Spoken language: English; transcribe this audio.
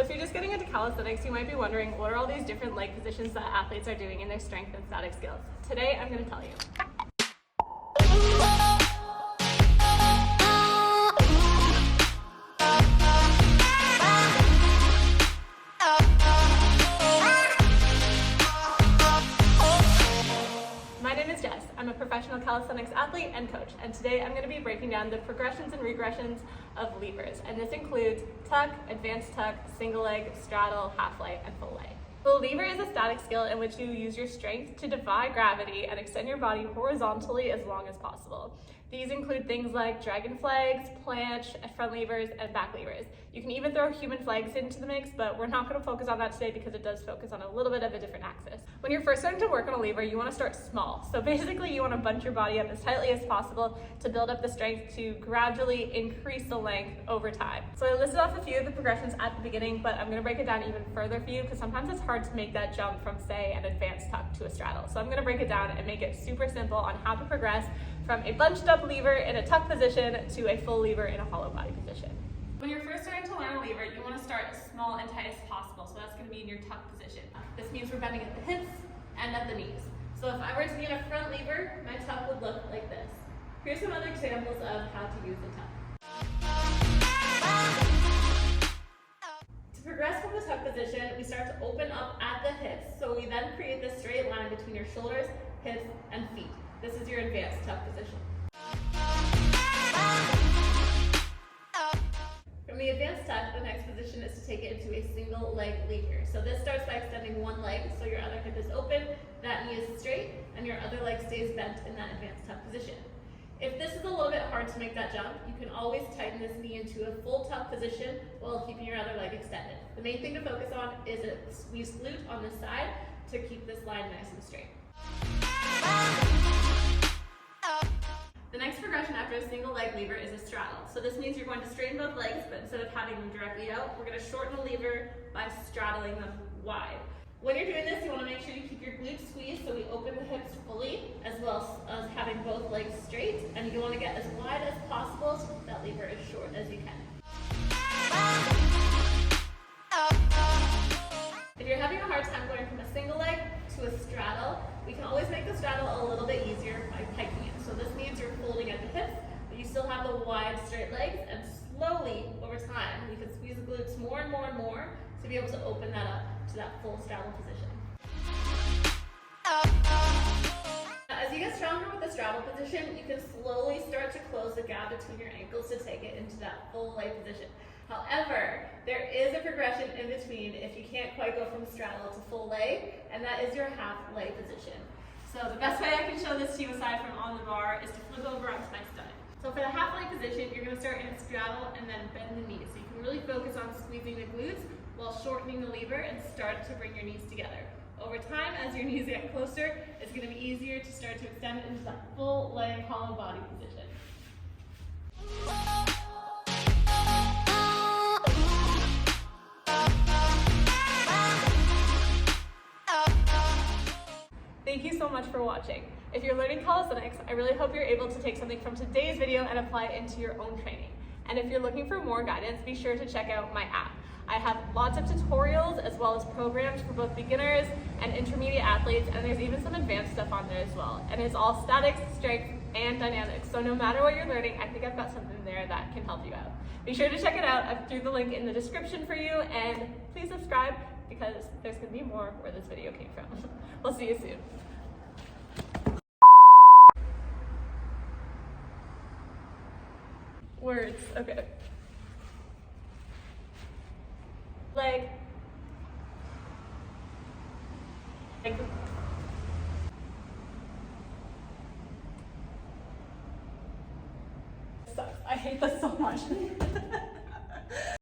So if you're just getting into calisthenics, you might be wondering, what are all these different leg positions that athletes are doing in their strength and static skills? Today, I'm going to tell you. My name is Jess. I'm a professional calisthenics athlete and coach, and today I'm going to be breaking down the progressions and regressions of levers, and this includes tuck, advanced tuck, single leg, straddle, half leg, and full leg. The lever is a static skill in which you use your strength to defy gravity and extend your body horizontally as long as possible. These include things like dragon flags, planche, front levers, and back levers. You can even throw human flags into the mix, but we're not going to focus on that today because it does focus on a little bit of a different axis. When you're first starting to work on a lever, you want to start small. So basically you want to bunch your body up as tightly as possible to build up the strength to gradually increase the length over time. So I listed off a few of the progressions at the beginning, but I'm going to break it down even further for you because sometimes it's hard to make that jump from, say, an advanced tuck to a straddle. So I'm going to break it down and make it super simple on how to progress from a bunched up lever in a tuck position to a full lever in a hollow body position. When you're first starting to learn a lever, you want to start as small and tight as possible. So that's going to be in your tuck position. This means we're bending at the hips and at the knees. So if I were to be in a front lever, my tuck would look like this. Here's some other examples of how to use the tuck. To progress from the tuck position, we start to open up at the hips. So we then create this straight line between your shoulders, hips, and feet. This is your advanced tuck position. From the advanced tuck, the next position is to take it into a single leg lever. So this starts by extending one leg, so your other hip is open, that knee is straight, and your other leg stays bent in that advanced tuck position. If this is a little bit hard to make that jump, you can always tighten this knee into a full tuck position while keeping your other leg extended. The main thing to focus on is a squeezed glute on this side to keep this line nice and straight. The next progression after a single leg lever is a straddle. So this means you're going to straighten both legs, but instead of having them directly out, we're going to shorten the lever by straddling them wide. When you're doing this, you want to make sure you keep your glutes squeezed so we open the hips fully, as well as having both legs straight, and you want to get as wide as possible so that lever is short as you can. If you're having a hard time going from a single leg to a straddle, we can always make the straddle a little bit easier by piking it. So this means you're folding at the hips, but you still have the wide straight legs, and slowly over time we can squeeze the glutes more and more and more to be able to open that up to that full straddle position. As you get stronger with the straddle position, you can slowly start to close the gap between your ankles to take it into that full leg position. However, there is a progression in between if you can't quite go from straddle to full leg, and that is your half leg position. So the best way I can show this to you aside from on the bar is to flip over onto my stomach. So for the half leg position, you're going to start in a straddle and then bend the knees. So you can really focus on squeezing the glutes while shortening the lever and start to bring your knees together. Over time, as your knees get closer, it's going to be easier to start to extend into that full leg hollow body position. Thank you so much for watching. If you're learning calisthenics, I really hope you're able to take something from today's video and apply it into your own training. And if you're looking for more guidance, be sure to check out my app. I have lots of tutorials as well as programs for both beginners and intermediate athletes, and there's even some advanced stuff on there as well. And it's all statics, strength, and dynamics. So no matter what you're learning, I think I've got something there that can help you out. Be sure to check it out. I've threw the link in the description for you, and please subscribe because there's going to be more where this video came from. We'll see you soon. Words, okay. Leg. Sucks. I hate this so much.